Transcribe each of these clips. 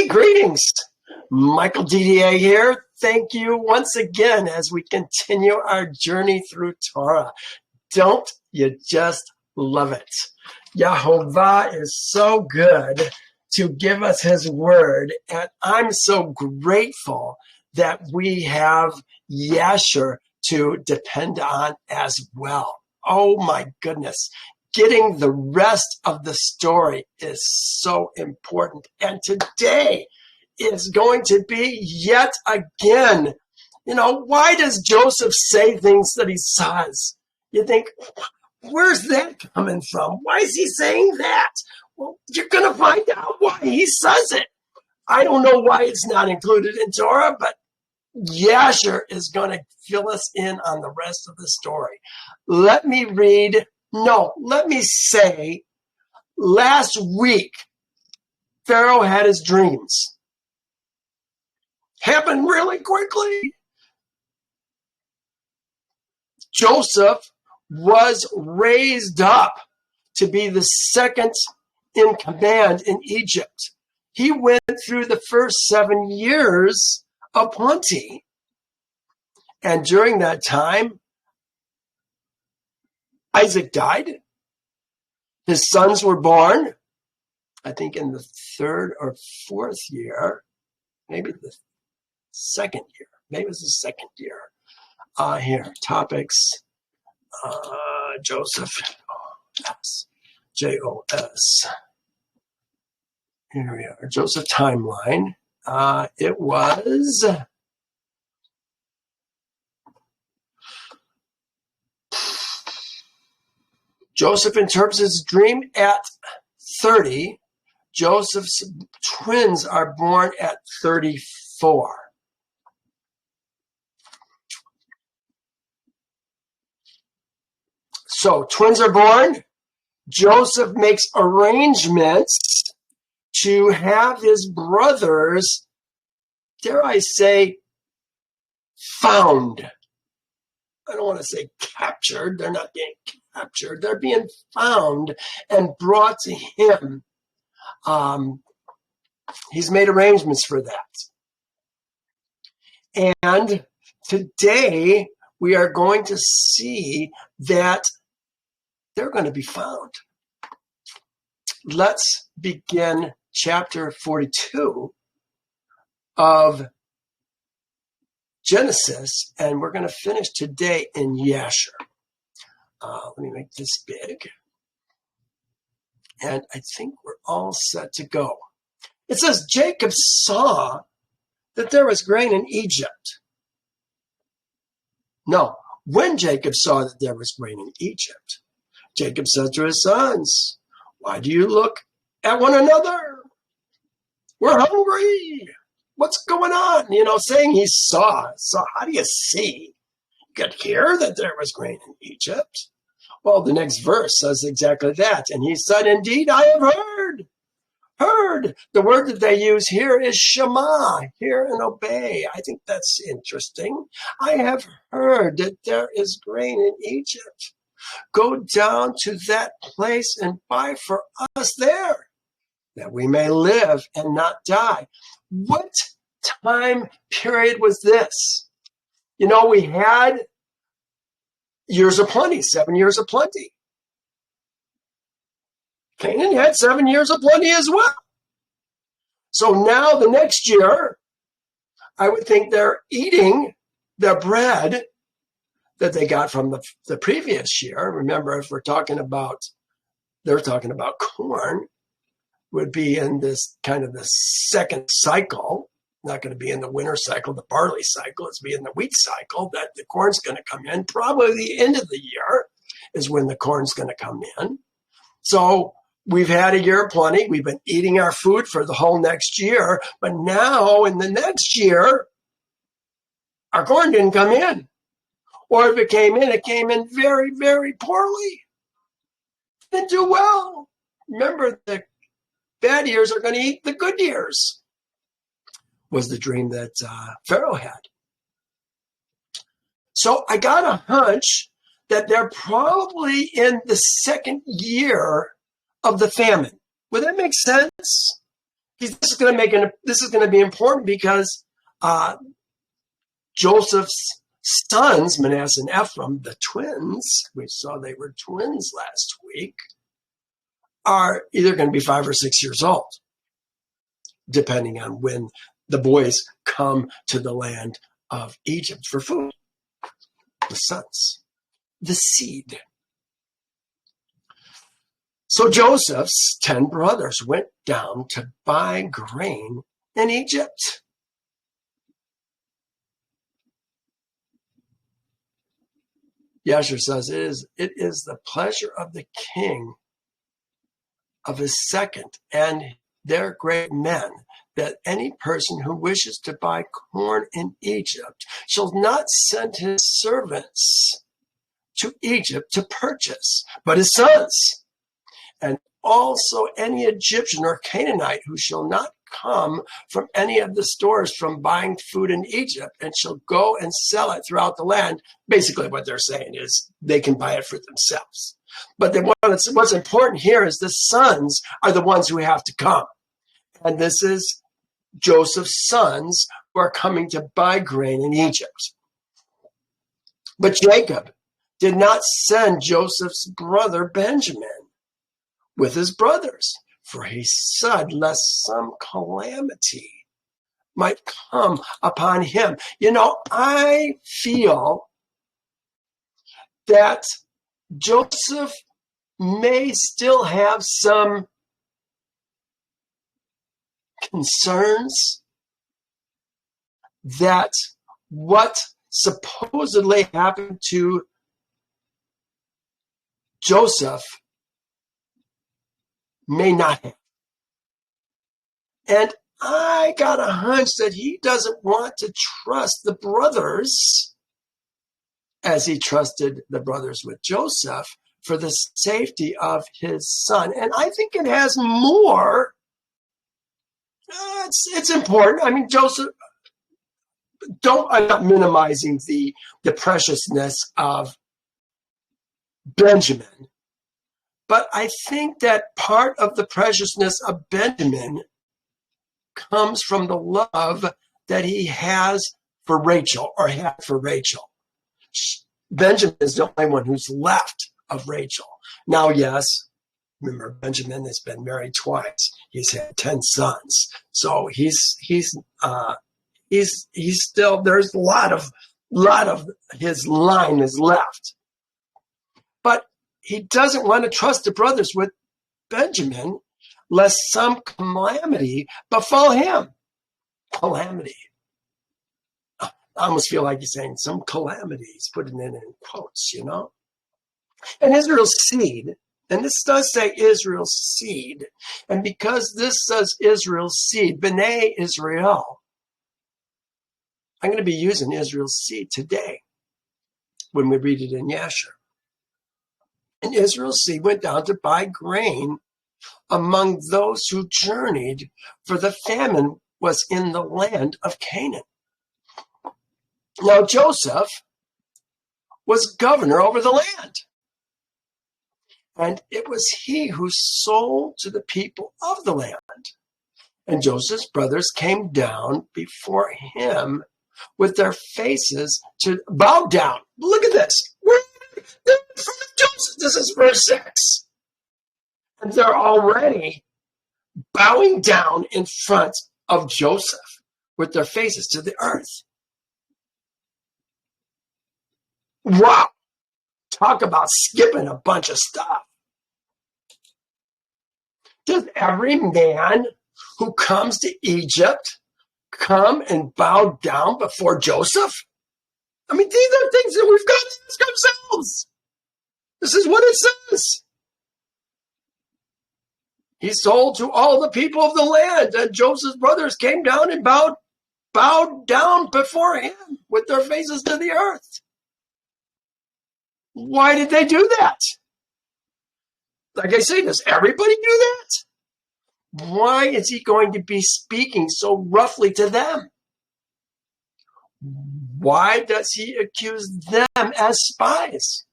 Hey, greetings. Michael DDA here. Thank you once again as we continue our journey through Torah. Don't you just love it? Yahovah is so good to give us his word, and I'm so grateful that we have Yasher to depend on as well. Oh my goodness. Getting the rest of the story is so important. And today is going to be yet again, why does Joseph say things that he says? You think, where's that coming from? Why is he saying that? Well, you're going to find out why he says it. I don't know why it's not included in Torah, but Yasher is going to fill us in on the rest of the story. Let me say, last week, Pharaoh had his dreams. Happened really quickly. Joseph was raised up to be the second in command in Egypt. He went through the first 7 years of plenty. And during that time, Isaac died. His sons were born, I think in the third or fourth year, maybe the second year. Maybe it was the second year. Here, topics, Joseph, J-O-S. Here we are, Joseph timeline. It was... Joseph interprets his dream at 30. Joseph's twins are born at 34. So twins are born. Joseph makes arrangements to have his brothers, dare I say, found. I don't want to say captured. They're not being captured. They're being found and brought to him. He's made arrangements for that. And today we are going to see that they're going to be found. Let's begin chapter 42 of Genesis, and we're going to finish today in Yasher. Let me make this big. And I think we're all set to go. It says, Jacob saw that there was grain in Egypt. No, when Jacob saw that there was grain in Egypt, Jacob said to his sons, why do you look at one another? We're hungry. What's going on? Saying he saw. So how do you see? You could hear that there was grain in Egypt. Well, the next verse says exactly that. And he said, indeed, I have heard. Heard. The word that they use here is shema, hear and obey. I think that's interesting. I have heard that there is grain in Egypt. Go down to that place and buy for us there, that we may live and not die. What time period was this? We had years of plenty, 7 years of plenty. Canaan had 7 years of plenty as well. So now the next year, I would think they're eating the bread that they got from the previous year. Remember, if they're talking about corn, would be in this kind of the second cycle. Not going to be in the winter cycle, the barley cycle. It's be in the wheat cycle that the corn's going to come in. Probably the end of the year is when the corn's going to come in. So we've had a year of plenty. We've been eating our food for the whole next year. But now in the next year, our corn didn't come in. Or if it came in very, very poorly. Didn't do well. Remember, the bad years are going to eat the good years, was the dream that Pharaoh had. So I got a hunch that they're probably in the second year of the famine. Would that make sense? This is going to be important because Joseph's sons, Manasseh and Ephraim, the twins, we saw they were twins last week, are either going to be 5 or 6 years old, depending on when the boys come to the land of Egypt for food. The sons, the seed. So Joseph's 10 brothers went down to buy grain in Egypt. Yasher says, it is the pleasure of the king of his second and their great men that any person who wishes to buy corn in Egypt shall not send his servants to Egypt to purchase, but his sons. And also any Egyptian or Canaanite who shall not come from any of the stores from buying food in Egypt and shall go and sell it throughout the land. Basically what they're saying is they can buy it for themselves. But what's important here is the sons are the ones who have to come. And this is Joseph's sons who are coming to buy grain in Egypt. But Jacob did not send Joseph's brother Benjamin with his brothers, for he said, lest some calamity might come upon him. You know, I feel that Joseph may still have some concerns that what supposedly happened to Joseph may not have. And I got a hunch that he doesn't want to trust the brothers as he trusted the brothers with Joseph for the safety of his son. And I think it has more. It's important. I mean, Joseph, I'm not minimizing the preciousness of Benjamin. But I think that part of the preciousness of Benjamin comes from the love that he has for Rachel, or had for Rachel. Benjamin is the only one who's left of Rachel. Now, yes, remember, Benjamin has been married twice. He's had 10 sons. So he's still, there's a lot of his line is left. But he doesn't want to trust the brothers with Benjamin, lest some calamity befall him. Calamity. I almost feel like he's saying some calamity. He's putting it in quotes, you know. And Israel's seed, and this does say Israel's seed, and because this says Israel's seed, B'nai Israel, I'm going to be using Israel's seed today when we read it in Yasher. And Israel's seed went down to buy grain among those who journeyed, for the famine was in the land of Canaan. Now Joseph was governor over the land, and it was he who sold to the people of the land. And Joseph's brothers came down before him with their faces to bow down. Look at this. They're in front of Joseph. This is verse 6. And they're already bowing down in front of Joseph with their faces to the earth. Wow. Talk about skipping a bunch of stuff. Does every man who comes to Egypt come and bow down before Joseph? I mean, these are things that we've got to ask ourselves. This is what it says. He sold to all the people of the land, and Joseph's brothers came down and bowed down before him with their faces to the earth. Why did they do that? Like I say, does everybody do that? Why is he going to be speaking so roughly to them? Why does he accuse them as spies?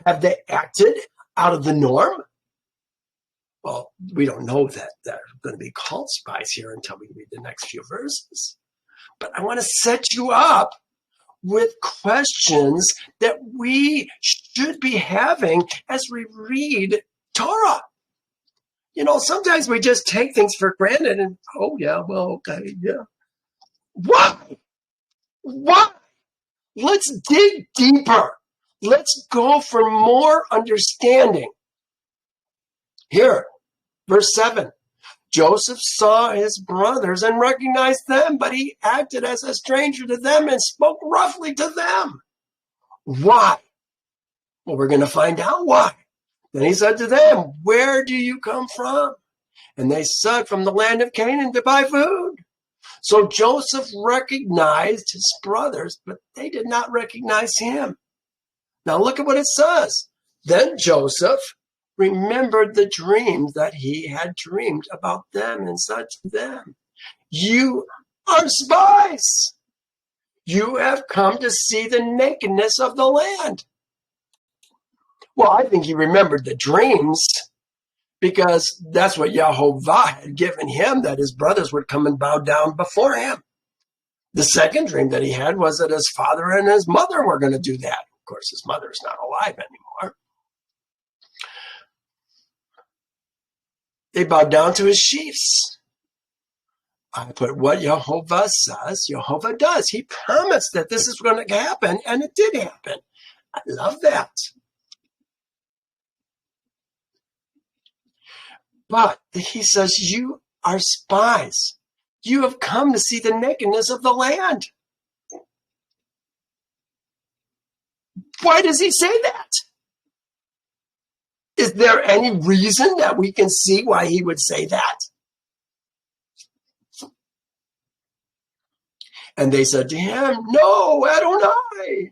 Have they acted out of the norm? Well, we don't know that they're going to be called spies here until we read the next few verses. But I want to set you up with questions that we should be having as we read Torah. Sometimes we just take things for granted and, oh, yeah, well, okay, yeah. Why? Why? Let's dig deeper. Let's go for more understanding. Here, verse 7. Joseph saw his brothers and recognized them, but he acted as a stranger to them and spoke roughly to them. Why? Well, we're going to find out why. Then he said to them, where do you come from? And they said, from the land of Canaan to buy food. So Joseph recognized his brothers, but they did not recognize him. Now look at what it says. Then Joseph remembered the dreams that he had dreamed about them and said to them, you are spies. You have come to see the nakedness of the land. Well, I think he remembered the dreams because that's what Yehovah had given him, that his brothers would come and bow down before him. The second dream that he had was that his father and his mother were going to do that. Of course, his mother is not alive anymore. They bowed down to his chiefs. I put what Yehovah says, Yehovah does. He promised that this is going to happen, and it did happen. I love that. But he says, you are spies. You have come to see the nakedness of the land. Why does he say that? Is there any reason that we can see why he would say that? And they said to him, no, Adonai,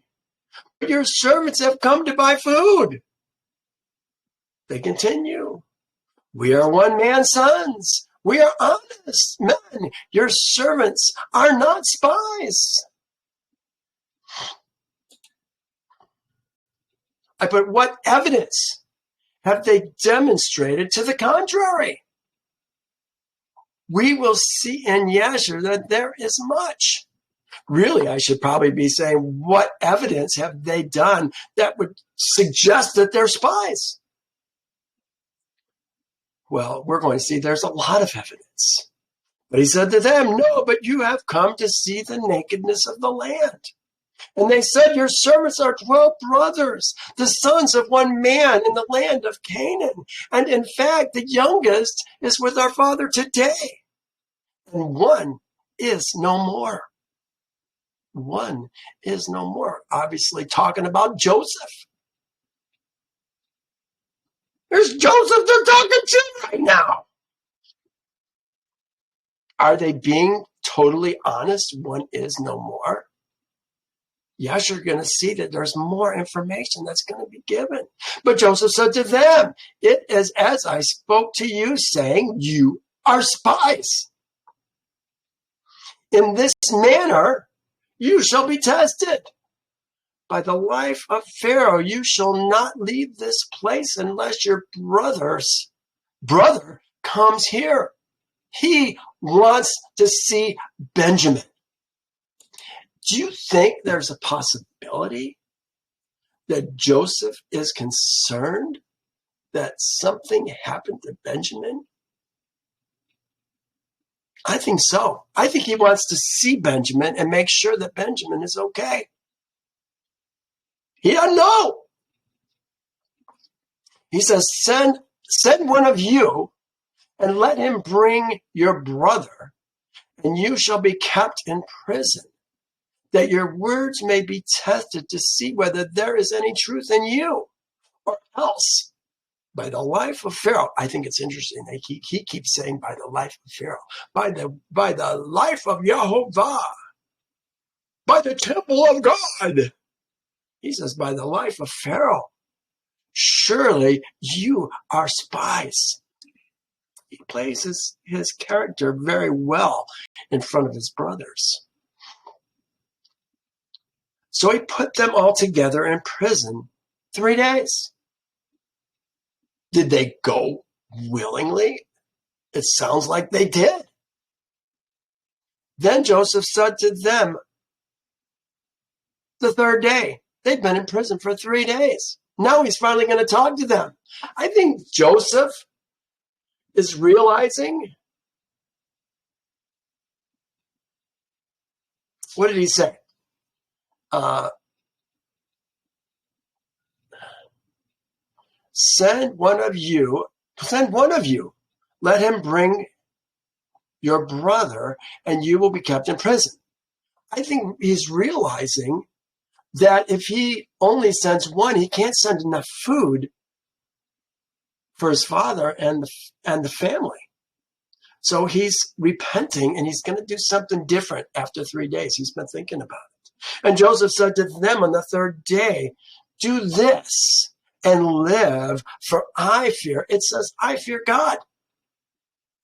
your servants have come to buy food. They continue. We are one man's sons. We are honest men. Your servants are not spies. I put, what evidence have they demonstrated to the contrary? We will see in Yasher that there is much. Really, I should probably be saying, what evidence have they done that would suggest that they're spies? Well, we're going to see there's a lot of evidence. But he said to them, no, but you have come to see the nakedness of the land. And they said, your servants are 12 brothers, the sons of one man in the land of Canaan. And in fact, the youngest is with our father today. And one is no more. One is no more. Obviously talking about Joseph. There's Joseph they're talking to right now. Are they being totally honest? One is no more. Yes, you're going to see that there's more information that's going to be given. But Joseph said to them, it is as I spoke to you, saying, you are spies. In this manner, you shall be tested. By the life of Pharaoh, you shall not leave this place unless your brother comes here. He wants to see Benjamin. Do you think there's a possibility that Joseph is concerned that something happened to Benjamin? I think so. I think he wants to see Benjamin and make sure that Benjamin is okay. He doesn't know. He says, send one of you and let him bring your brother, and you shall be kept in prison, that your words may be tested to see whether there is any truth in you, or else by the life of Pharaoh. I think it's interesting that he keeps saying by the life of Pharaoh, by the life of Yehovah, by the temple of God. He says, by the life of Pharaoh, surely you are spies. He plays his character very well in front of his brothers. So he put them all together in prison 3 days. Did they go willingly? It sounds like they did. Then Joseph said to them the third day. They'd been in prison for 3 days. Now he's finally going to talk to them. I think Joseph is realizing, what did he say? Send one of you, let him bring your brother, and you will be kept in prison. I think he's realizing that if he only sends one, he can't send enough food for his father and the family. So he's repenting, and he's going to do something different after 3 days. He's been thinking about it. And Joseph said to them on the third day, do this and live, for I fear. It says, I fear God.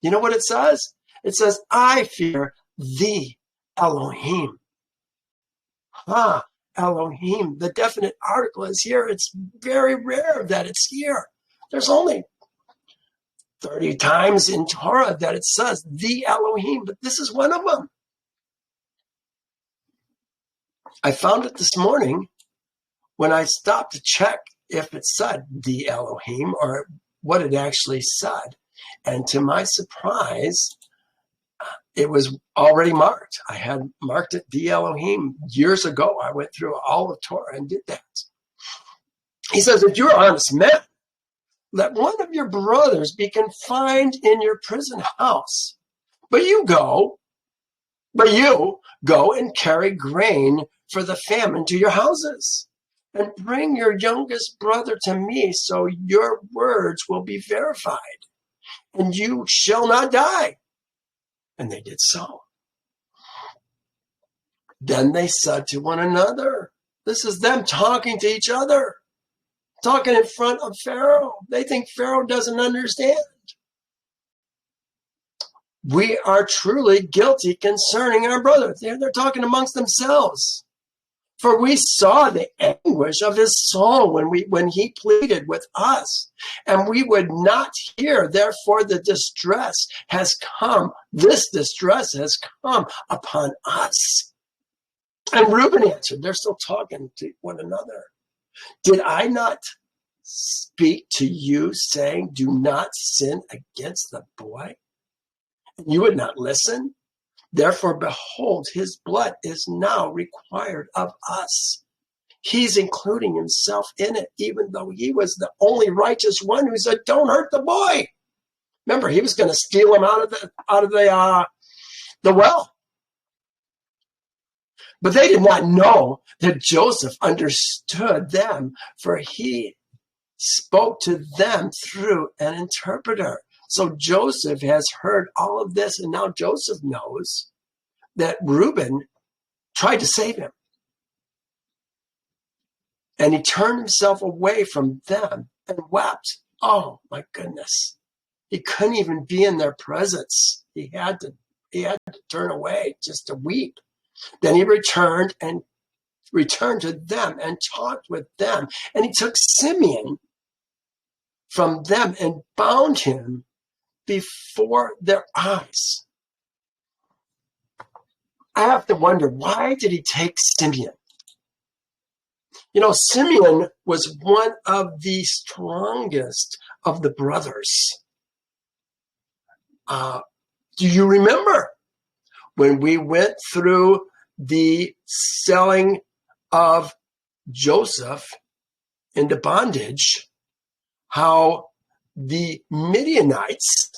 You know what it says? It says, I fear the Elohim. Elohim. The definite article is here. It's very rare that it's here. There's only 30 times in Torah that it says the Elohim, but this is one of them. I found it this morning when I stopped to check if it said the Elohim or what it actually said. And to my surprise, it was already marked. I had marked it the Elohim years ago. I went through all of Torah and did that. He says, if you're an honest man, let one of your brothers be confined in your prison house. But you go and carry grain for the famine to your houses. And bring your youngest brother to me, so your words will be verified, and you shall not die. And they did so. Then they said to one another, this is them talking to each other, talking in front of Pharaoh. They think Pharaoh doesn't understand. We are truly guilty concerning our brother. They're talking amongst themselves. For we saw the anguish of his soul when he pleaded with us, and we would not hear. Therefore, the distress has come. This distress has come upon us. And Reuben answered, they're still talking to one another. Did I not speak to you, saying, do not sin against the boy? And you would not listen? Therefore, behold, his blood is now required of us. He's including himself in it, even though he was the only righteous one who said, don't hurt the boy. Remember, he was going to steal him out of the well. But they did not know that Joseph understood them, for he spoke to them through an interpreter. So Joseph has heard all of this, and now Joseph knows that Reuben tried to save him. And he turned himself away from them and wept. Oh, my goodness. He couldn't even be in their presence. He had to turn away just to weep. Then he returned to them and talked with them. And he took Simeon from them and bound him before their eyes. I have to wonder, why did he take Simeon? You know, Simeon was one of the strongest of the brothers. Do you remember when we went through the selling of Joseph into bondage, how the Midianites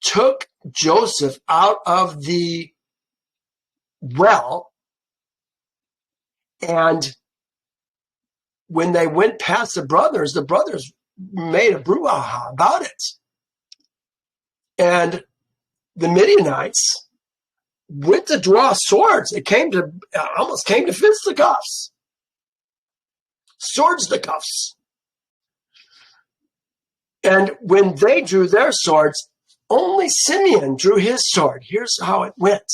took Joseph out of the well, and when they went past the brothers made a brouhaha about it. And the Midianites went to draw swords. It almost came to fisticuffs. Swordscuffs. And when they drew their swords, only Simeon drew his sword. Here's how it went.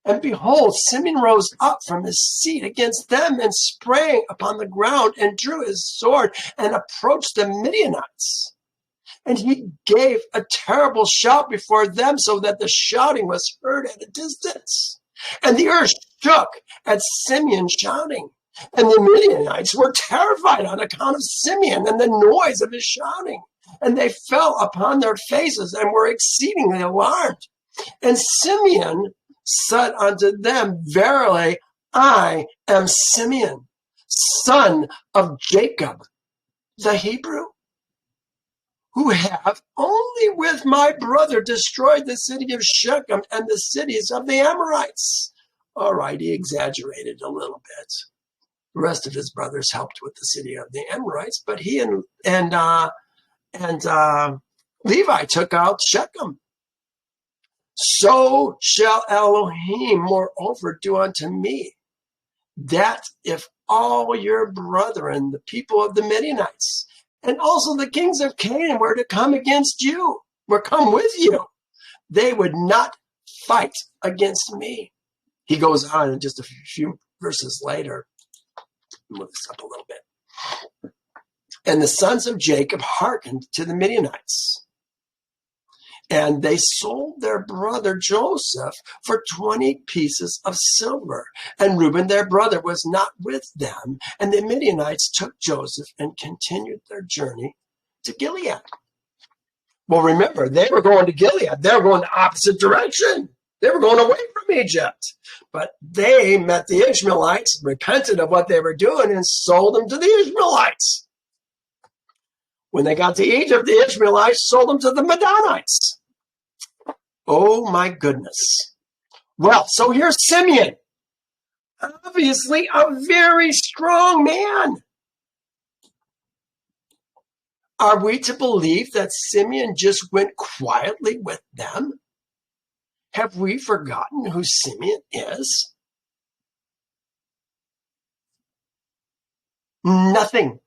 And behold, Simeon rose up from his seat against them and sprang upon the ground and drew his sword and approached the Midianites. And he gave a terrible shout before them, so that the shouting was heard at a distance. And the earth shook at Simeon shouting. And the Midianites were terrified on account of Simeon and the noise of his shouting. And they fell upon their faces and were exceedingly alarmed. And Simeon said unto them, Verily, I am Simeon, son of Jacob, the Hebrew, who have only with my brother destroyed the city of Shechem and the cities of the Amorites. All right, he exaggerated a little bit. The rest of his brothers helped with the city of the Amorites, but he and Levi took out Shechem. So shall Elohim moreover do unto me, that if all your brethren, the people of the Midianites, and also the kings of Canaan were to come against you, were come with you, they would not fight against me. He goes on in just a few verses later. Move this up a little bit. And the sons of Jacob hearkened to the Midianites. And they sold their brother Joseph for 20 pieces of silver. And Reuben, their brother, was not with them. And the Midianites took Joseph and continued their journey to Gilead. Well, remember, they were going to Gilead. They were going the opposite direction. They were going away from Egypt. But they met the Ishmaelites, repented of what they were doing, and sold them to the Ishmaelites. When they got to Egypt, the Ishmaelites sold them to the Midianites. Oh, my goodness. Well, so here's Simeon. Obviously, a very strong man. Are we to believe that Simeon just went quietly with them? Have we forgotten who Simeon is? Nothing.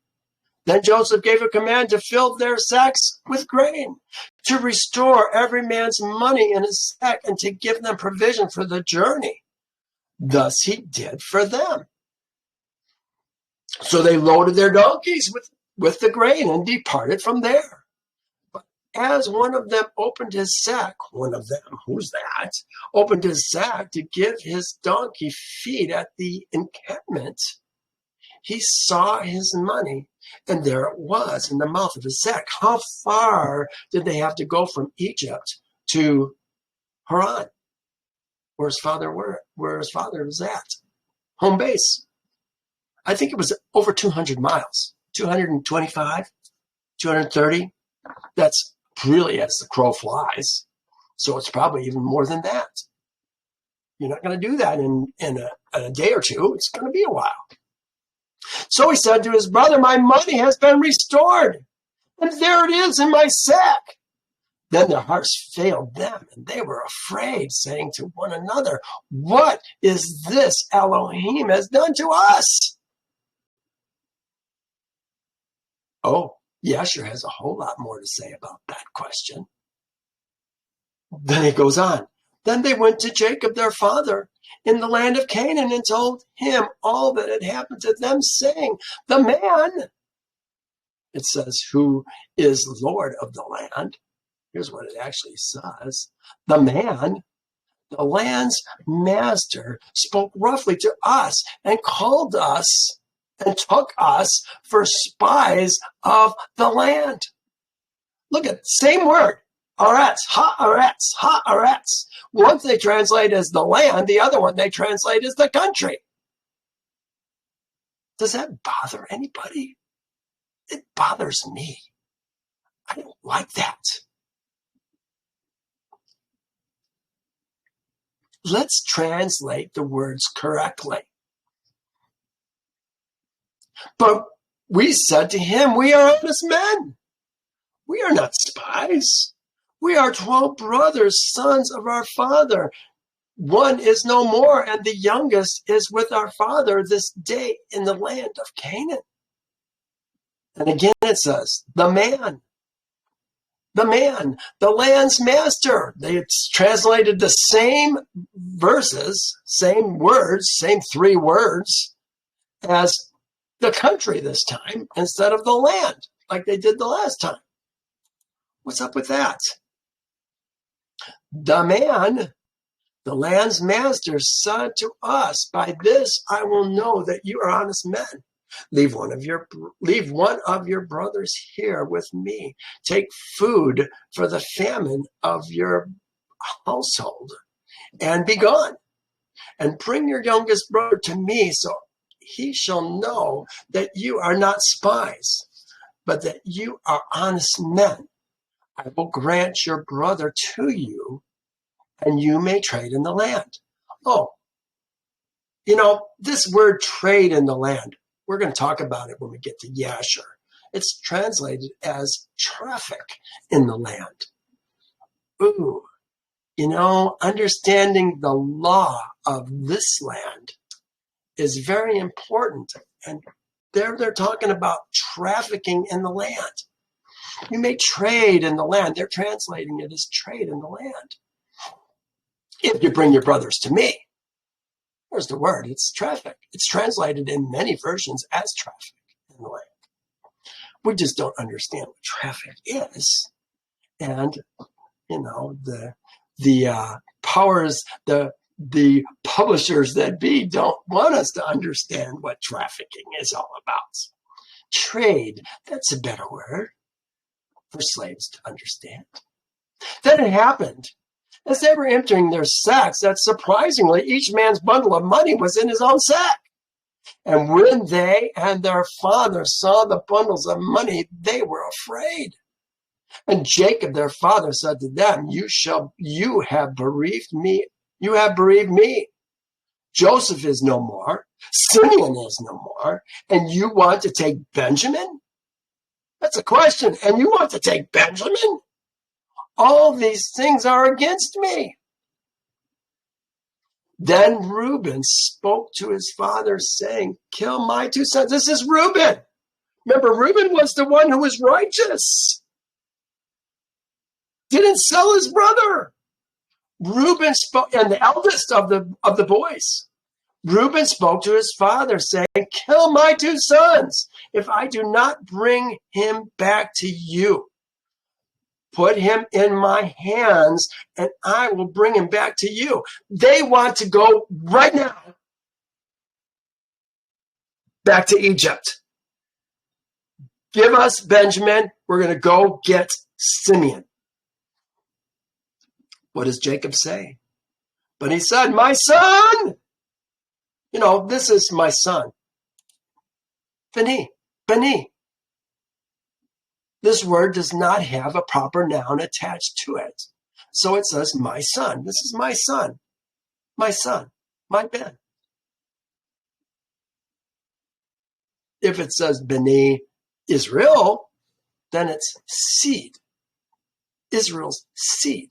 Then Joseph gave a command to fill their sacks with grain, to restore every man's money in his sack, and to give them provision for the journey. Thus he did for them. So they loaded their donkeys with the grain and departed from there. But as one of them opened his sack, one of them, who's that, opened his sack to give his donkey feed at the encampment, he saw his money, and there it was in the mouth of his sack. How far did they have to go from Egypt to Haran, where his father was at? Home base. I think it was over 200 miles, 225, 230. That's really as the crow flies. So it's probably even more than that. You're not going to do that in a day or two. It's going to be a while. So he said to his brother, my money has been restored, and there it is in my sack. Then their hearts failed them, and they were afraid, saying to one another, what is this Elohim has done to us? Oh, Yasher has a whole lot more to say about that question. Then he goes on. Then they went to Jacob, their father, in the land of Canaan, and told him all that had happened to them, saying, the man, it says, who is Lord of the land. Here's what it actually says. The man, the land's master, spoke roughly to us and called us and took us for spies of the land. Look at same word. Aretz, haaretz, haaretz. One they translate as the land, the other one they translate as the country. Does that bother anybody? It bothers me. I don't like that. Let's translate the words correctly. But we said to him, we are honest men. We are not spies. We are 12 brothers, sons of our father. One is no more, and the youngest is with our father this day in the land of Canaan. And again it says, the man, the land's master. They translated the same verses, same words, same 3 words as the country this time instead of the land, like they did the last time. What's up with that? The land's master said to us, by this I will know that you are honest men. Leave one of your brothers here with me. Take food for the famine of your household and be gone. And bring your youngest brother to me, so he shall know that you are not spies, but that you are honest men. I will grant your brother to you, and you may trade in the land. Oh, this word trade in the land, we're going to talk about it when we get to Yasher. It's translated as traffic in the land. Ooh, understanding the law of this land is very important. And there they're talking about trafficking in the land. You may trade in the land. They're translating it as trade in the land. If you bring your brothers to me. There's the word. It's traffic. It's translated in many versions as traffic in the land. We just don't understand what traffic is. And, the powers, the publishers that be don't want us to understand what trafficking is all about. Trade, that's a better word for slaves to understand. Then it happened. As they were emptying their sacks, that surprisingly each man's bundle of money was in his own sack. And when they and their father saw the bundles of money, they were afraid. And Jacob, their father, said to them, You have bereaved me. You have bereaved me. Joseph is no more. Simeon is no more. And you want to take Benjamin? That's a question. And you want to take Benjamin? All these things are against me. Then Reuben spoke to his father, saying, Kill my two sons. This is Reuben. Remember, Reuben was the one who was righteous. Didn't sell his brother. Reuben spoke, and the eldest of the boys. Reuben spoke to his father, saying, Kill my two sons, if I do not bring him back to you. Put him in my hands, and I will bring him back to you. They want to go right now back to Egypt. Give us Benjamin. We're going to go get Simeon. What does Jacob say? But he said, My son! This is my son. Beni. This word does not have a proper noun attached to it. So it says, my son. This is my son. My son. My Ben. If it says Beni Israel, then it's seed. Israel's seed.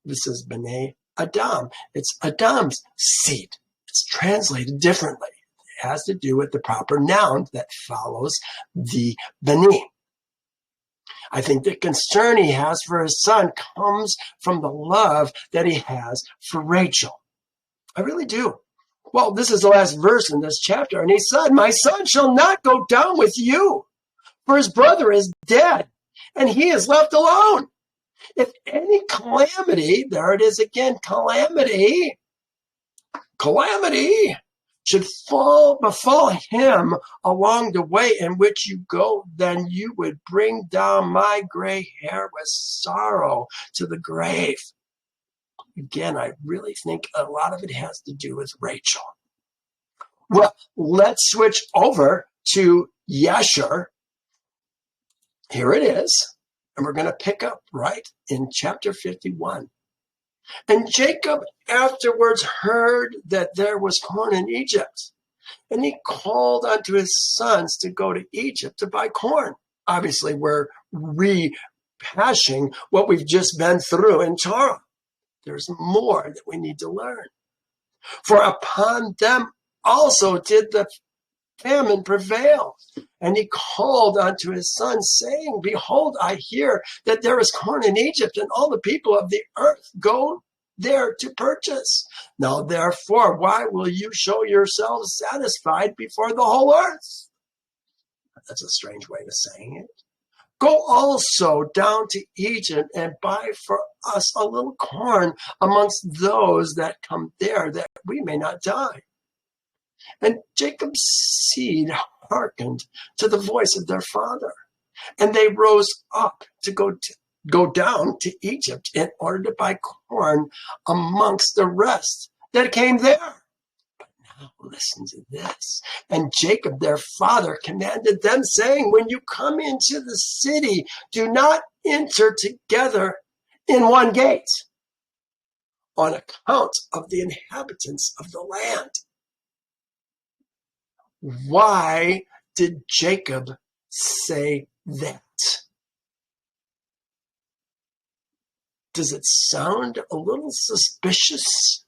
If it says Beni Adam, it's Adam's seed. It's translated differently. It has to do with the proper noun that follows the Beni. I think the concern he has for his son comes from the love that he has for Rachel. I really do. Well, this is the last verse in this chapter. And he said, My son shall not go down with you, for his brother is dead, and he is left alone. If any calamity, there it is again, calamity, should befall him along the way in which you go, then you would bring down my gray hair with sorrow to the grave. Again, I really think a lot of it has to do with Rachel. Well, let's switch over to Yasher. Here it is. And we're going to pick up right in chapter 51. And Jacob afterwards heard that there was corn in Egypt. And he called unto his sons to go to Egypt to buy corn. Obviously, we're rehashing what we've just been through in Torah. There's more that we need to learn. For upon them also did the famine prevail. And he called unto his sons, saying, Behold, I hear that there is corn in Egypt, and all the people of the earth go there to purchase. Now, therefore, why will you show yourselves satisfied before the whole earth? That's a strange way of saying it. Go also down to Egypt and buy for us a little corn amongst those that come there, that we may not die. And Jacob's seed hearkened to the voice of their father, and they rose up to go down to Egypt in order to buy corn amongst the rest that came there. Now listen to this. And Jacob, their father, commanded them, saying, when you come into the city, do not enter together in one gate, on account of the inhabitants of the land. Why did Jacob say that? Does it sound a little suspicious?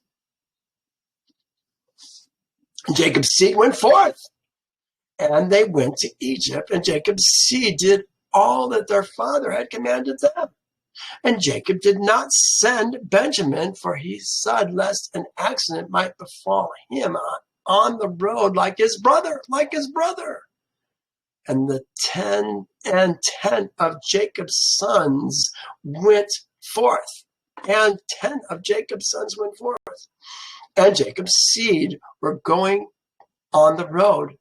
Jacob's seed went forth, and they went to Egypt, and Jacob's seed did all that their father had commanded them. And Jacob did not send Benjamin, for he said, lest an accident might befall him on the road like his brother. And the 10 of Jacob's sons went forth. And Jacob's seed were going on the road.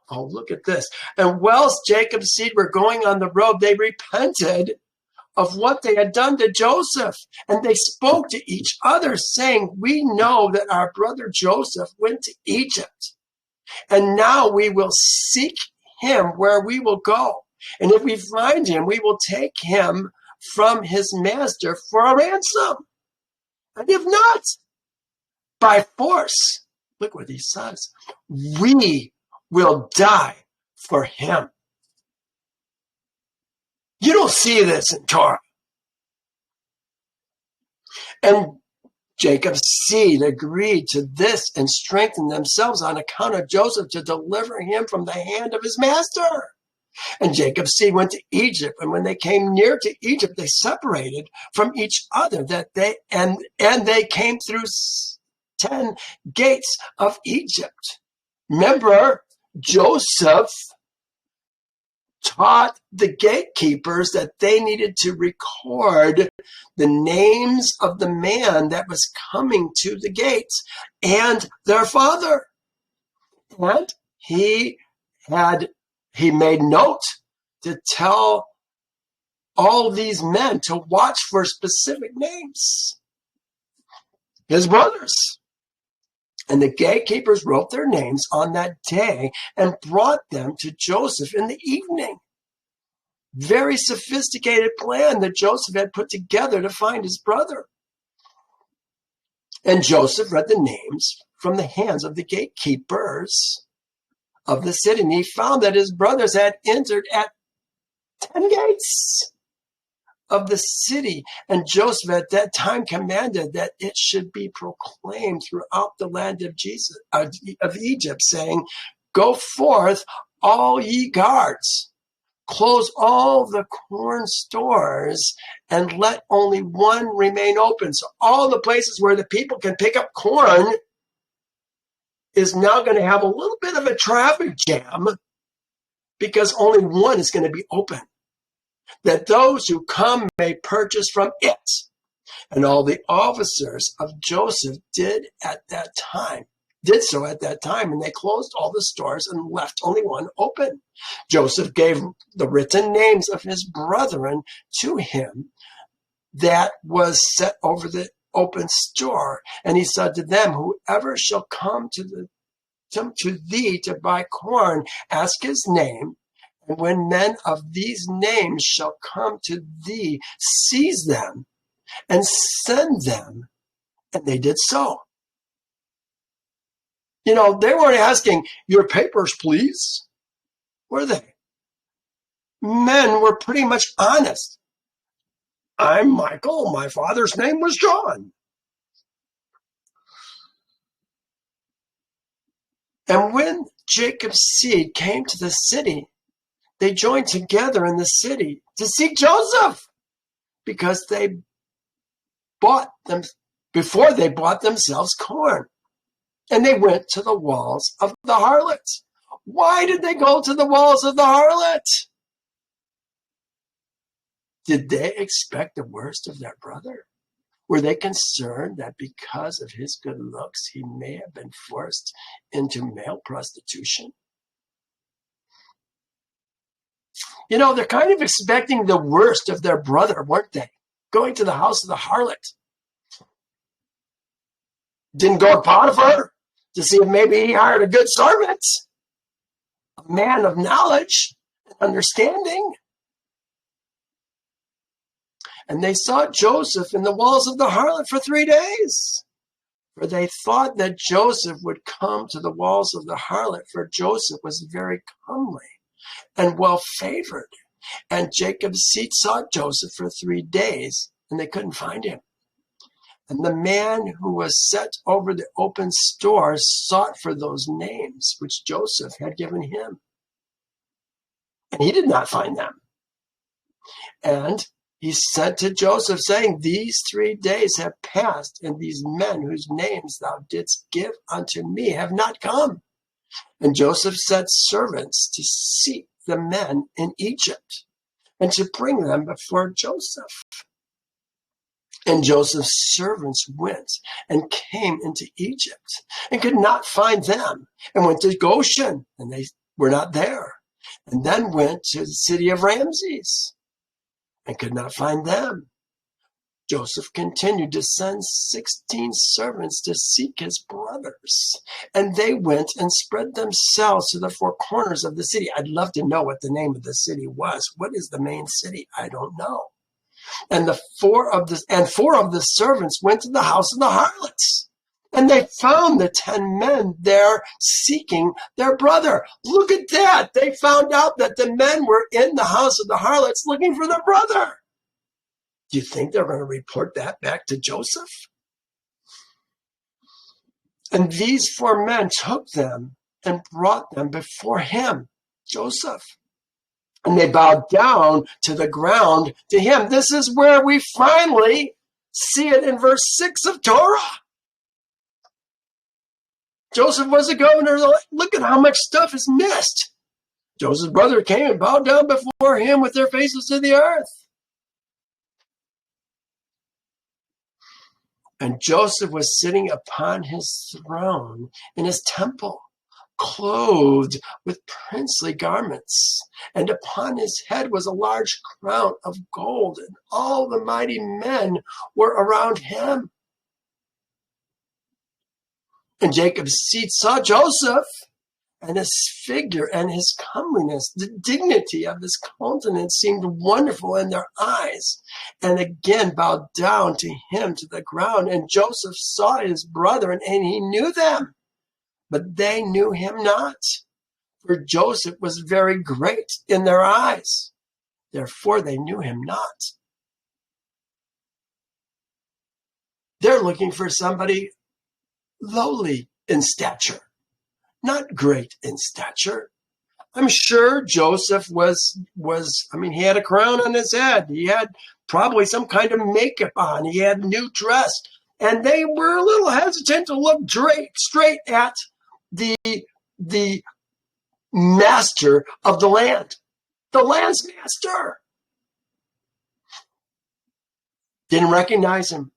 Oh, look at this. And whilst Jacob's seed were going on the road, they repented of what they had done to Joseph. And they spoke to each other, saying, we know that our brother Joseph went to Egypt. And now we will seek him where we will go. And if we find him, we will take him from his master for a ransom. And if not, by force, look what he says, we will die for him. You don't see this in Torah. And Jacob's seed agreed to this and strengthened themselves on account of Joseph to deliver him from the hand of his master. And Jacob's seed went to Egypt, and when they came near to Egypt, they separated from each other, and they came through 10 gates of Egypt. Remember, Joseph taught the gatekeepers that they needed to record the names of the man that was coming to the gates and their father. And he made note to tell all these men to watch for specific names, his brothers. And the gatekeepers wrote their names on that day and brought them to Joseph in the evening. Very sophisticated plan that Joseph had put together to find his brother. And Joseph read the names from the hands of the gatekeepers of the city, and he found that his brothers had entered at 10 gates of the city. And Joseph at that time commanded that it should be proclaimed throughout the land of Egypt, saying, go forth, all ye guards, close all the corn stores, and let only one remain open. So all the places where the people can pick up corn is now going to have a little bit of a traffic jam, because only one is going to be open, that those who come may purchase from it. And all the officers of Joseph did so at that time, and they closed all the stores and left only one open. Joseph gave the written names of his brethren to him that was set over the open store. And he said to them, whoever shall come to thee to buy corn, ask his name. And when men of these names shall come to thee, seize them and send them. And they did so. You know, they weren't asking, your papers, please. Were they? Men were pretty much honest. I'm Michael. My father's name was John. And when Jacob's seed came to the city, they joined together in the city to seek Joseph, because before they bought themselves corn. And they went to the walls of the harlot. Why did they go to the walls of the harlot? Did they expect the worst of their brother? Were they concerned that because of his good looks, he may have been forced into male prostitution? You know, they're kind of expecting the worst of their brother, weren't they? Going to the house of the harlot. Didn't go to Potiphar to see if maybe he hired a good servant, a man of knowledge and understanding. And they sought Joseph in the walls of the harlot for 3 days. For they thought that Joseph would come to the walls of the harlot, for Joseph was very comely and well favored. And Jacob's seat sought Joseph for 3 days, and they couldn't find him. And the man who was set over the open store sought for those names which Joseph had given him. And he did not find them. And he sent to Joseph, saying, These 3 days have passed, and these men whose names thou didst give unto me have not come. And Joseph sent servants to seek the men in Egypt, and to bring them before Joseph. And Joseph's servants went and came into Egypt, and could not find them, and went to Goshen, and they were not there, and then went to the city of Ramses, and could not find them. Joseph continued to send 16 servants to seek his brothers, and they went and spread themselves to the 4 corners of the city. I'd love to know what the name of the city was. What is the main city? I don't know. And 4 of the servants went to the house of the harlots, and they found the 10 men there seeking their brother. Look at that. They found out that the men were in the house of the harlots looking for their brother. Do you think they're going to report that back to Joseph? And these 4 men took them and brought them before him, Joseph. And they bowed down to the ground to him. This is where we finally see it in verse 6 of Torah. Joseph was a governor. Look at how much stuff is missed. Joseph's brother came and bowed down before him with their faces to the earth. And Joseph was sitting upon his throne in his temple, clothed with princely garments, and upon his head was a large crown of gold, and all the mighty men were around him. And Jacob's seed saw Joseph, and his figure and his comeliness, the dignity of his countenance seemed wonderful in their eyes, and again bowed down to him to the ground. And Joseph saw his brethren, and he knew them, but they knew him not, for Joseph was very great in their eyes. Therefore they knew him not. They're looking for somebody lowly in stature, not great in stature. I'm sure Joseph he had a crown on his head. He had probably some kind of makeup on. He had a new dress. And they were a little hesitant to look straight at the master of the land, the land's master. Didn't recognize him,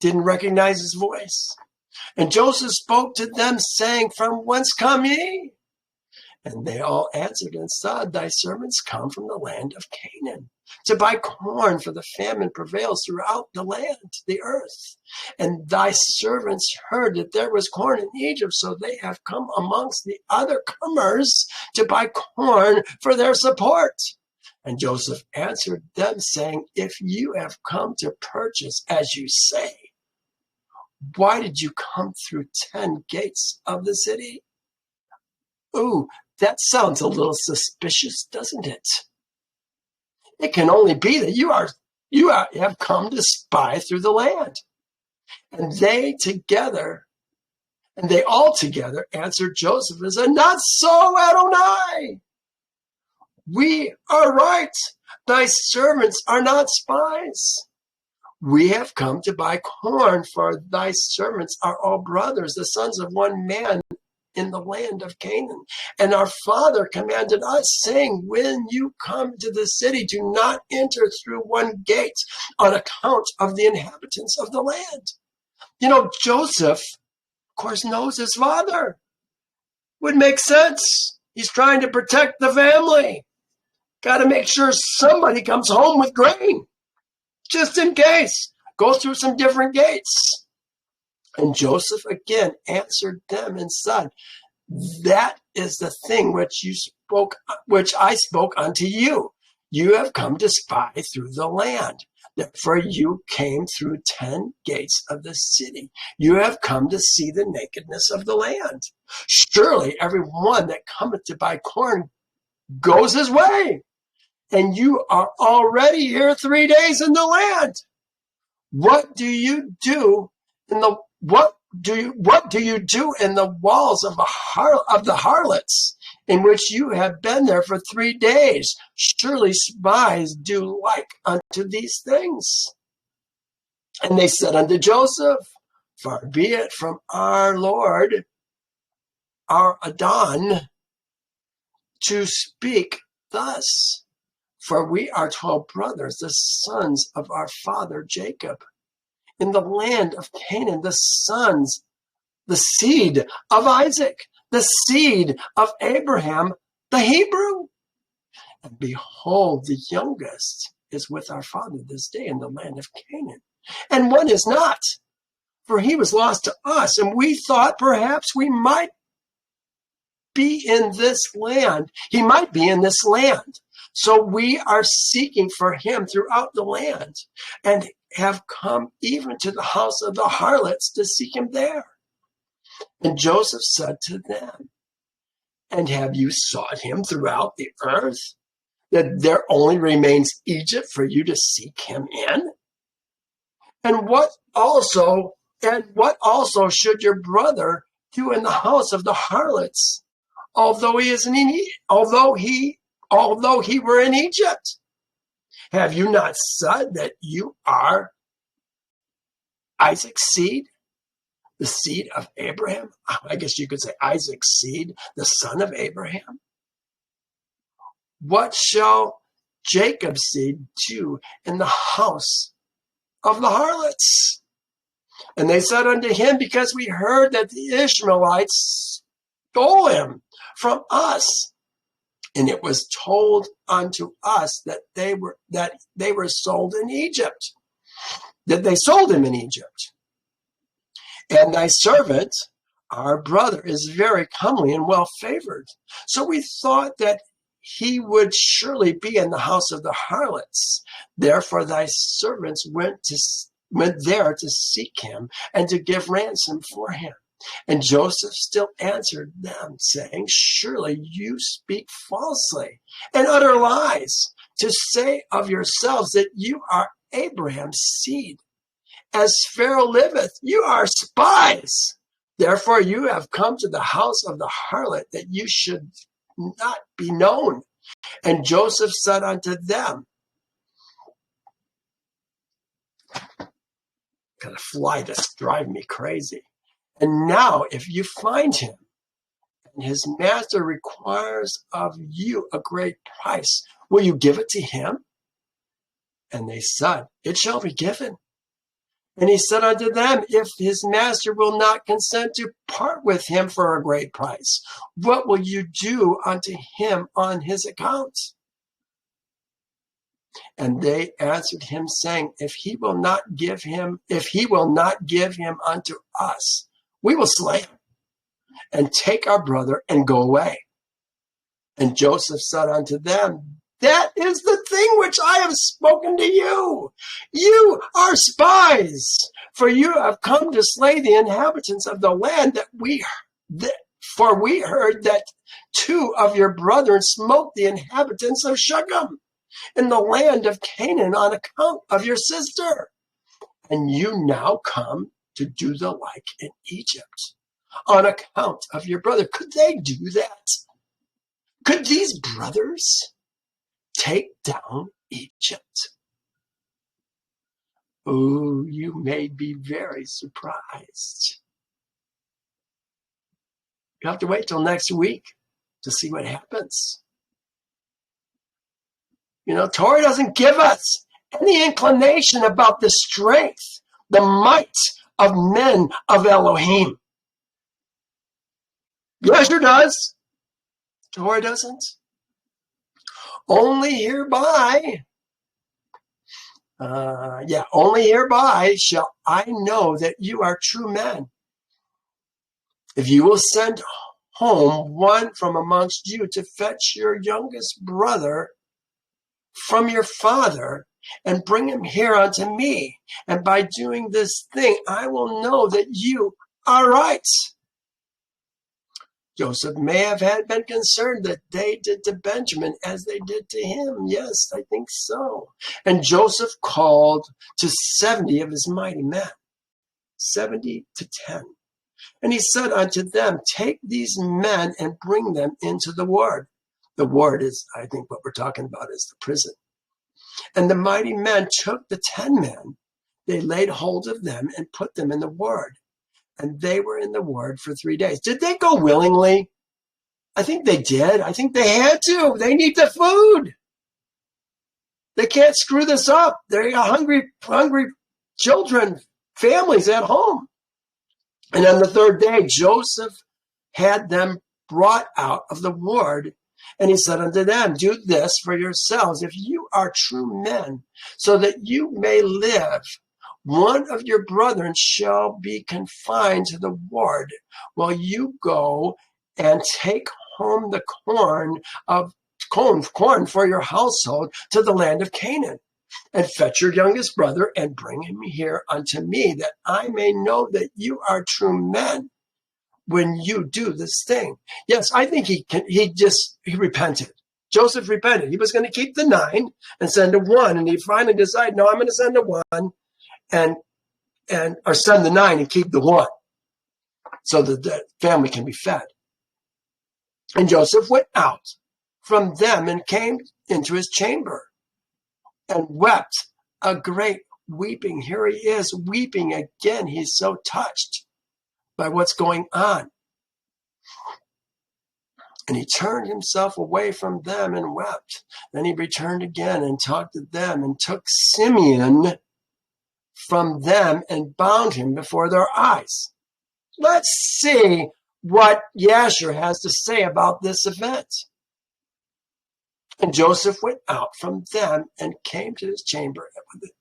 didn't recognize his voice. And Joseph spoke to them, saying, From whence come ye? And they all answered and said, Thy servants come from the land of Canaan, to buy corn, for the famine prevails throughout the land, the earth. And thy servants heard that there was corn in Egypt, so they have come amongst the other comers to buy corn for their support. And Joseph answered them, saying, If you have come to purchase, as you say, why did you come through 10 gates of the city? Ooh, that sounds a little suspicious, doesn't it? It can only be that you have come to spy through the land. And they all together answered Joseph and said, Not so, Adonai. We are right. Thy servants are not spies. We have come to buy corn, for thy servants are all brothers, the sons of one man, in the land of Canaan. And our father commanded us, saying, when you come to the city, do not enter through one gate on account of the inhabitants of the land. You know, Joseph, of course, knows his father. Would make sense. He's trying to protect the family. Got to make sure somebody comes home with grain, just in case. Go through some different gates. And Joseph again answered them and said, that is the thing which I spoke unto you. You have come to spy through the land. Therefore you came through 10 gates of the city. You have come to see the nakedness of the land. Surely every one that cometh to buy corn goes his way. And you are already here 3 days in the land. What do you do in the walls of the harlots, in which you have been there for 3 days? Surely spies do like unto these things. And they said unto Joseph, far be it from our Lord, our Adon, to speak thus. For we are 12 brothers, the sons of our father Jacob. In the land of Canaan, the seed of Isaac, the seed of Abraham, the Hebrew. And behold, the youngest is with our father this day in the land of Canaan. And one is not, for he was lost to us, and we thought perhaps we might be in this land. He might be in this land. So we are seeking for him throughout the land, and have come even to the house of the harlots to seek him there. And Joseph said to them, and have you sought him throughout the earth, that there only remains Egypt for you to seek him in? And what also should your brother do in the house of the harlots, although he were in Egypt? Have you not said that you are Isaac's seed, the seed of Abraham? I guess you could say Isaac's seed, the son of Abraham. What shall Jacob's seed do in the house of the harlots? And they said unto him, because we heard that the Ishmaelites stole him from us. And it was told unto us that they were sold in Egypt, that they sold him in Egypt. And thy servant, our brother, is very comely and well favored. So we thought that he would surely be in the house of the harlots. Therefore thy servants went there to seek him and to give ransom for him. And Joseph still answered them, saying, surely you speak falsely and utter lies to say of yourselves that you are Abraham's seed. As Pharaoh liveth, you are spies. Therefore you have come to the house of the harlot, that you should not be known. And Joseph said unto them, got a fly that's driving me crazy. And now if you find him, and his master requires of you a great price, will you give it to him? And they said, it shall be given. And he said unto them, if his master will not consent to part with him for a great price, what will you do unto him on his account? And they answered him, saying, if he will not give him unto us, we will slay him and take our brother and go away. And Joseph said unto them, that is the thing which I have spoken to you. You are spies, for you have come to slay the inhabitants of the land, for we heard that 2 of your brethren smote the inhabitants of Shechem in the land of Canaan on account of your sister. And you now come to do the like in Egypt on account of your brother. Could they do that? Could these brothers take down Egypt? Oh, you may be very surprised. You have to wait till next week to see what happens. Torah doesn't give us any inclination about the strength, the might of men of Elohim. Yasher does. Torah doesn't. Only hereby shall I know that you are true men. If you will send home one from amongst you to fetch your youngest brother from your father and bring him here unto me, and by doing this thing I will know that you are right. Joseph may have had been concerned that they did to Benjamin as they did to him. Yes, I think so. And Joseph called to 70 of his mighty men, 70 to 10. And he said unto them, take these men and bring them into the ward. The ward is, I think what we're talking about is the prison. And the mighty men took the 10 men. They laid hold of them and put them in the ward. And they were in the ward for 3 days. Did they go willingly? I think they did. I think they had to. They need the food. They can't screw this up. They got hungry children, families at home. And on the 3rd day, Joseph had them brought out of the ward. And he said unto them, do this for yourselves, if you are true men, so that you may live. One of your brethren shall be confined to the ward, while you go and take home the corn for your household to the land of Canaan, and fetch your youngest brother and bring him here unto me, that I may know that you are true men when you do this thing. Yes, I think he repented. Joseph repented. He was going to keep the 9 and send a 1, and he finally decided, no, I'm going to send a 1 or send the 9 and keep the 1, so that the family can be fed. And Joseph went out from them and came into his chamber and wept a great weeping. Here he is weeping again. He's so touched by what's going on. And he turned himself away from them and wept. Then he returned again and talked to them and took Simeon from them and bound him before their eyes. Let's see what Yasher has to say about this event. And Joseph went out from them and came to his chamber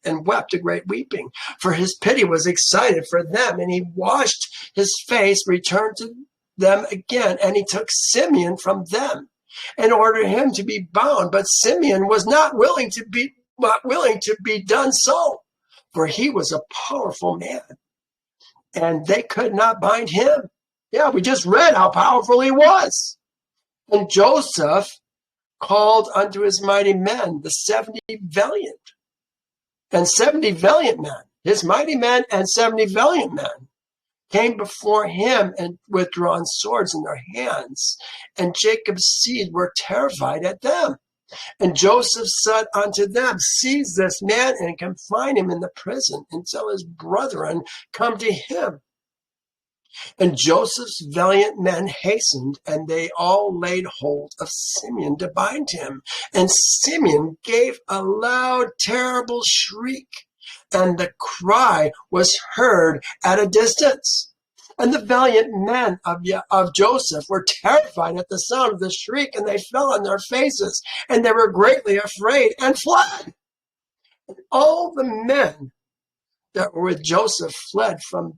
and wept a great weeping, for his pity was excited for them. And he washed his face, returned to them again, and he took Simeon from them and ordered him to be bound. But Simeon was not willing to be done so, for he was a powerful man, and they could not bind him. Yeah, we just read how powerful he was. And Joseph called unto his mighty men the 70 valiant men. His mighty men and 70 valiant men came before him and with drawn swords in their hands. And Jacob's seed were terrified at them. And Joseph said unto them, seize this man and confine him in the prison until his brethren come to him. And Joseph's valiant men hastened, and they all laid hold of Simeon to bind him. And Simeon gave a loud, terrible shriek, and the cry was heard at a distance. And the valiant men of Joseph were terrified at the sound of the shriek, and they fell on their faces, and they were greatly afraid and fled. And all the men that were with Joseph fled for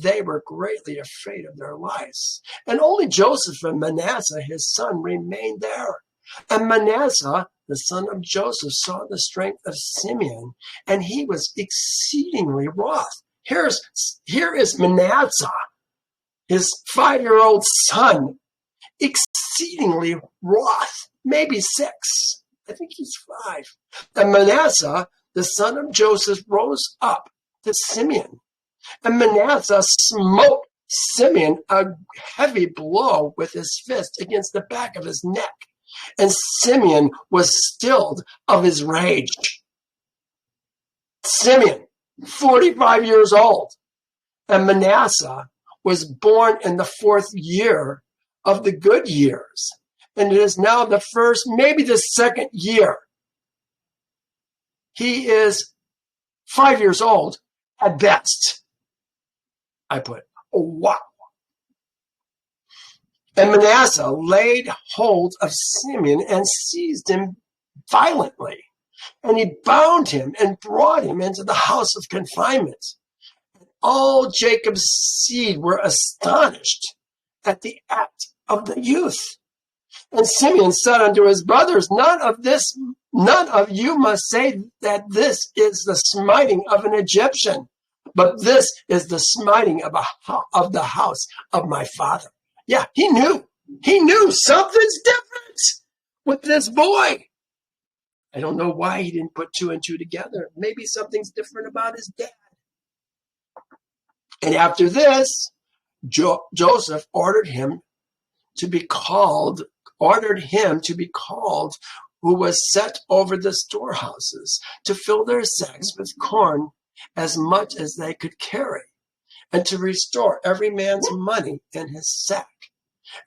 they were greatly afraid of their lives. And only Joseph and Manasseh, his son, remained there. And Manasseh, the son of Joseph, saw the strength of Simeon, and he was exceedingly wroth. Here is Manasseh, his 5-year-old son, exceedingly wroth, maybe 6. I think he's 5. And Manasseh, the son of Joseph, rose up to Simeon. And Manasseh smote Simeon a heavy blow with his fist against the back of his neck. And Simeon was stilled of his rage. Simeon, 45 years old. And Manasseh was born in the 4th year of the good years. And it is now the first, maybe the second year. He is 5 years old at best. I put, oh, wow. And Manasseh laid hold of Simeon and seized him violently. And he bound him and brought him into the house of confinement. All Jacob's seed were astonished at the act of the youth. And Simeon said unto his brothers, none of you must say that this is the smiting of an Egyptian, but this is the smiting of the house of my father. Yeah, he knew something's different with this boy. I don't know why he didn't put two and two together. Maybe something's different about his dad. And after this, Joseph ordered him to be called, who was set over the storehouses to fill their sacks with corn as much as they could carry, and to restore every man's money in his sack,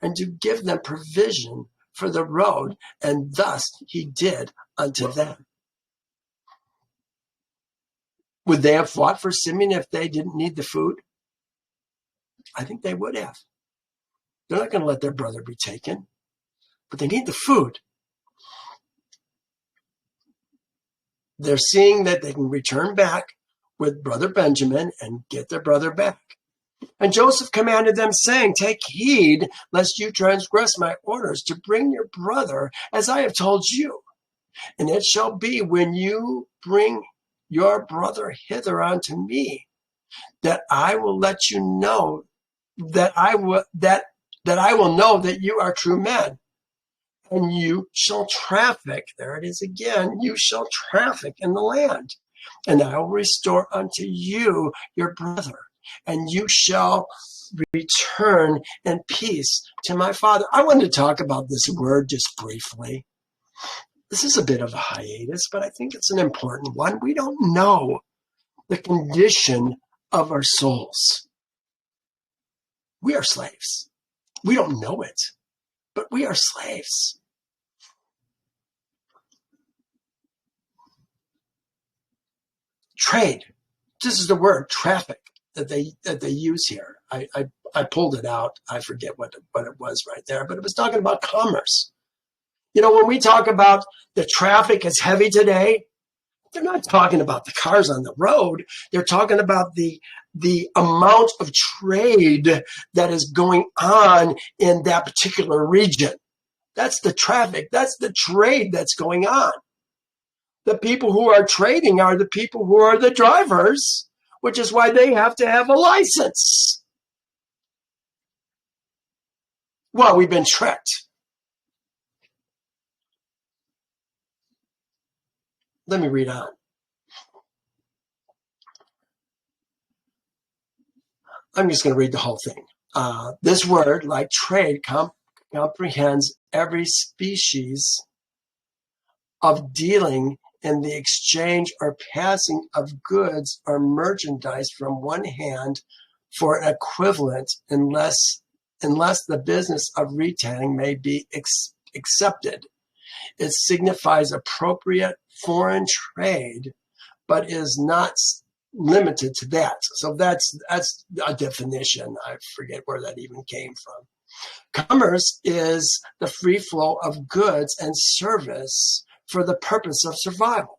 and to give them provision for the road, and thus he did unto them. Would they have fought for Simeon if they didn't need the food? I think they would have. They're not going to let their brother be taken, but they need the food. They're seeing that they can return back with brother Benjamin and get their brother back. And Joseph commanded them, saying, take heed lest you transgress my orders to bring your brother as I have told you. And it shall be when you bring your brother hither unto me, that I will let you know that I will know that you are true men. And you shall traffic, there it is again, you shall traffic in the land. And I will restore unto you your brother, and you shall return in peace to my father. I wanted to talk about this word just briefly. This is a bit of a hiatus, but I think it's an important one. We don't know the condition of our souls. We are slaves. We don't know it, but we are slaves. Trade. This is the word traffic that they use here. I pulled it out. I forget what it was right there, but it was talking about commerce. You know, when we talk about the traffic is heavy today, they're not talking about the cars on the road. They're talking about the amount of trade that is going on in that particular region. That's the traffic. That's the trade that's going on. The people who are trading are the people who are the drivers, which is why they have to have a license. Well, we've been tricked. Let me read on. I'm just going to read the whole thing. This word, like trade, comprehends every species of dealing in the exchange or passing of goods or merchandise from one hand for an equivalent, unless the business of retailing may be accepted. It signifies appropriate foreign trade, but is not limited to that. So that's a definition. I forget where that even came from. Commerce is the free flow of goods and service for the purpose of survival.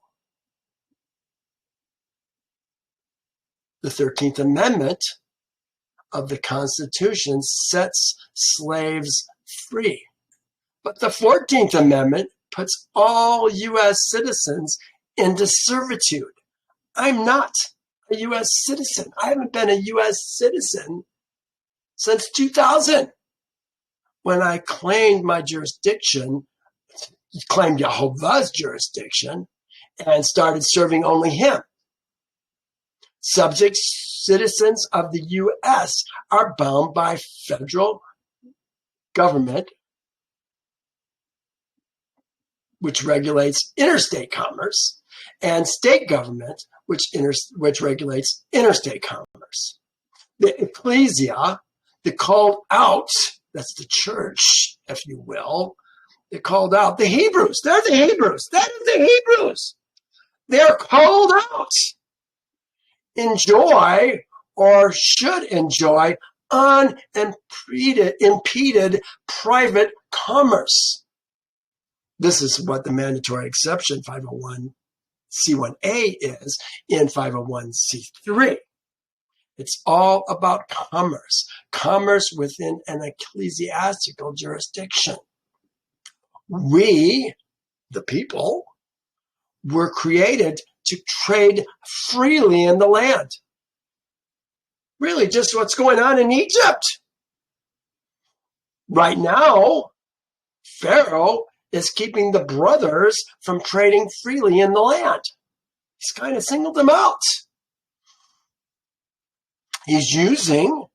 The 13th Amendment of the Constitution sets slaves free. But the 14th Amendment puts all U.S. citizens into servitude. I'm not a U.S. citizen. I haven't been a U.S. citizen since 2000, when I claimed my jurisdiction, claimed Jehovah's jurisdiction, and started serving only him. Subject citizens of the U.S. are bound by federal government, which regulates interstate commerce, and state government, which regulates interstate commerce. The ecclesia, the called out, that's the church, if you will, they called out the Hebrews. They're the Hebrews. That is the Hebrews. They're called out. Enjoy, or should enjoy, unimpeded private commerce. This is what the mandatory exception 501c1a is in 501c3. It's all about commerce within an ecclesiastical jurisdiction. We, the people, were created to trade freely in the land. Really, just what's going on in Egypt. Right now, Pharaoh is keeping the brothers from trading freely in the land. He's kind of singled them out. He's using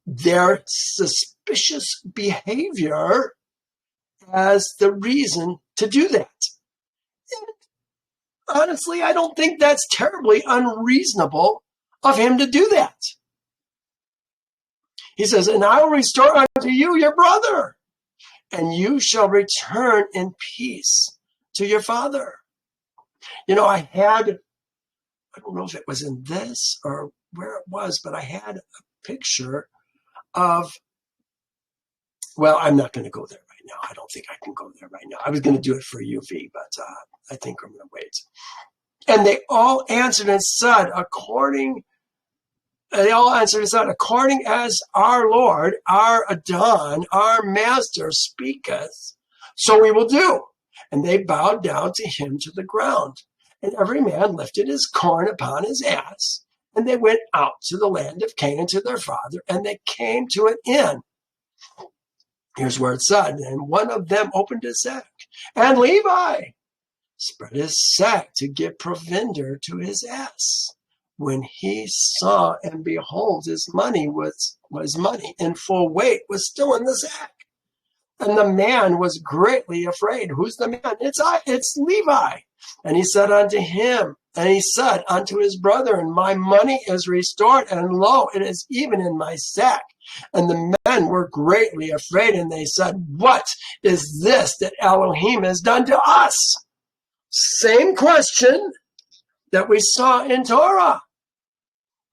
their suspicious behavior as the reason to do that. And honestly, I don't think that's terribly unreasonable of him to do that. He says, and I will restore unto you your brother, and you shall return in peace to your father. You know, I don't know if it was in this or where it was, but I had a picture of, well, I'm not going to go there right now. I don't think I can go there right now. I was going to do it for UV, but I think I'm going to wait. And they all answered and said, according as our Lord, our Adon, our Master speaketh, so we will do. And they bowed down to him to the ground. And every man lifted his corn upon his ass. And they went out to the land of Canaan to their father, and they came to an inn. Here's where it said, and one of them opened his sack, and Levi spread his sack to give provender to his ass. When he saw, and behold, his money was money in full weight, was still in the sack. And the man was greatly afraid. Who's the man? It's Levi. And he said unto his brethren, my money is restored, and lo, it is even in my sack. And the men were greatly afraid, and they said, what is this that Elohim has done to us? Same question that we saw in Torah.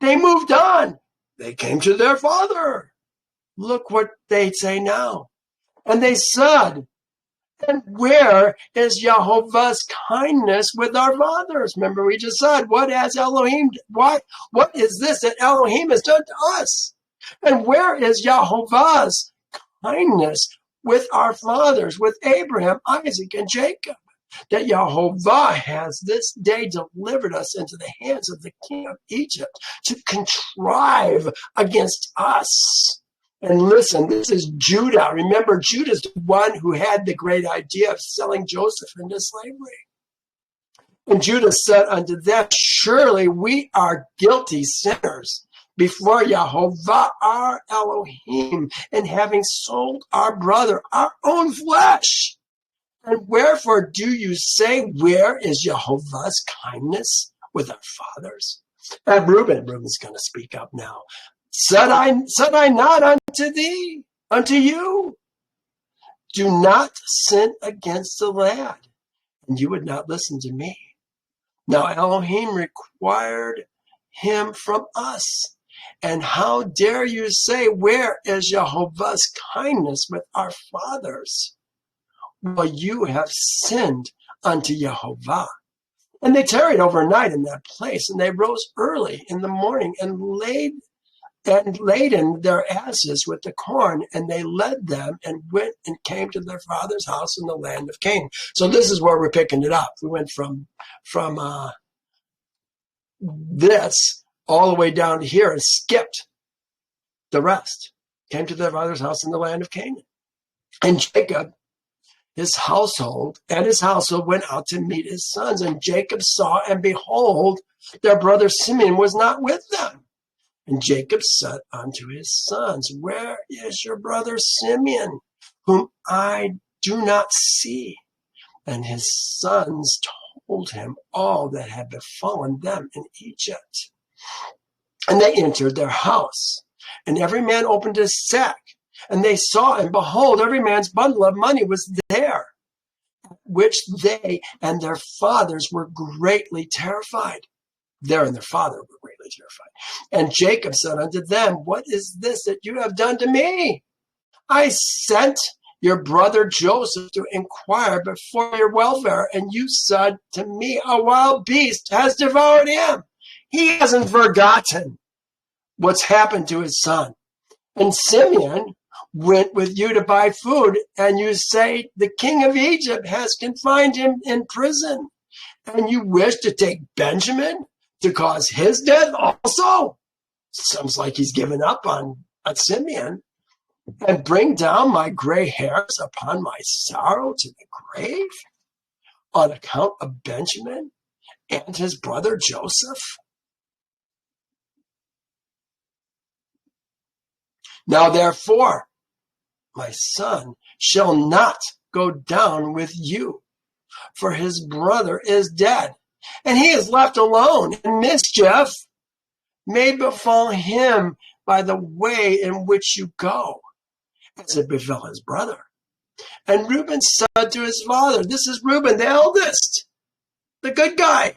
They moved on. They came to their father. Look what they say now. And they said, and where is Jehovah's kindness with our fathers? Remember, we just said, what is this that Elohim has done to us? And where is Jehovah's kindness with our fathers, with Abraham, Isaac, and Jacob? That Jehovah has this day delivered us into the hands of the king of Egypt to contrive against us. And listen, this is Judah. Remember, Judah's the one who had the great idea of selling Joseph into slavery. And Judah said unto them, surely we are guilty sinners before Jehovah our Elohim, in having sold our brother, our own flesh. And wherefore do you say, where is Jehovah's kindness with our fathers? And Reuben's going to speak up now. Said I not unto you, do not sin against the lad, and you would not listen to me. Now Elohim required him from us. And how dare you say, where is Jehovah's kindness with our fathers? Well, you have sinned unto Jehovah. And they tarried overnight in that place, and they rose early in the morning and laden their asses with the corn, and they led them and went and came to their father's house in the land of Canaan. So this is where we're picking it up. We went from this all the way down to here and skipped the rest. Came to their father's house in the land of Canaan. And Jacob, his household went out to meet his sons. And Jacob saw, and behold, their brother Simeon was not with them. And Jacob said unto his sons, where is your brother Simeon, whom I do not see? And his sons told him all that had befallen them in Egypt. And they entered their house, and every man opened his sack, And they saw, and behold, every man's bundle of money was there, which they and their fathers were greatly terrified. They and their father were greatly terrified. And Jacob said unto them, what is this that you have done to me? I sent your brother Joseph to inquire before your welfare, and you said to me, a wild beast has devoured him. He hasn't forgotten what's happened to his son. And Simeon went with you to buy food, and you say, the king of Egypt has confined him in prison. And you wish to take Benjamin to cause his death also? Sounds like he's given up on Simeon. And bring down my gray hairs upon my sorrow to the grave on account of Benjamin and his brother Joseph? Now therefore, my son shall not go down with you, for his brother is dead, and he is left alone, and mischief may befall him by the way in which you go, as it befell his brother. And Reuben said to his father, this is Reuben, the eldest, the good guy.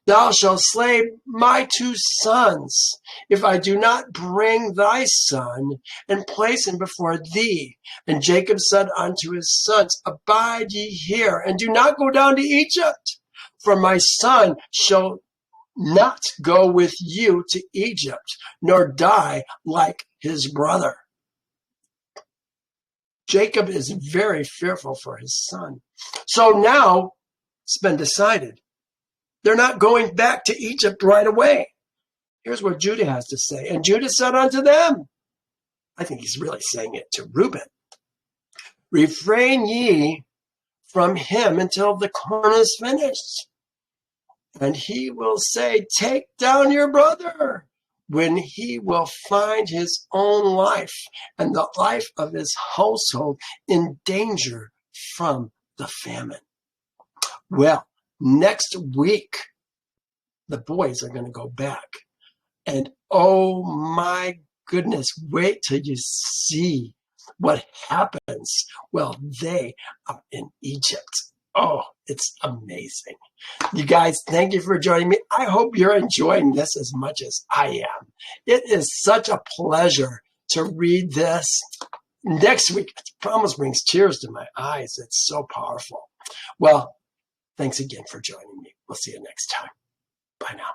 Thou shalt slay my 2 sons, if I do not bring thy son and place him before thee. And Jacob said unto his sons, abide ye here, and do not go down to Egypt, for my son shall not go with you to Egypt, nor die like his brother. Jacob is very fearful for his son. So now it's been decided. They're not going back to Egypt right away. Here's what Judah has to say. And Judah said unto them, I think he's really saying it to Reuben, refrain ye from him until the corn is finished. And he will say, take down your brother, when he will find his own life and the life of his household in danger from the famine. Well, next week, the boys are going to go back. And oh my goodness, wait till you see what happens. Well, they are in Egypt. Oh, it's amazing. You guys, thank you for joining me. I hope you're enjoying this as much as I am. It is such a pleasure to read this. Next week, it promise brings tears to my eyes. It's so powerful. Well, thanks again for joining me. We'll see you next time. Bye now.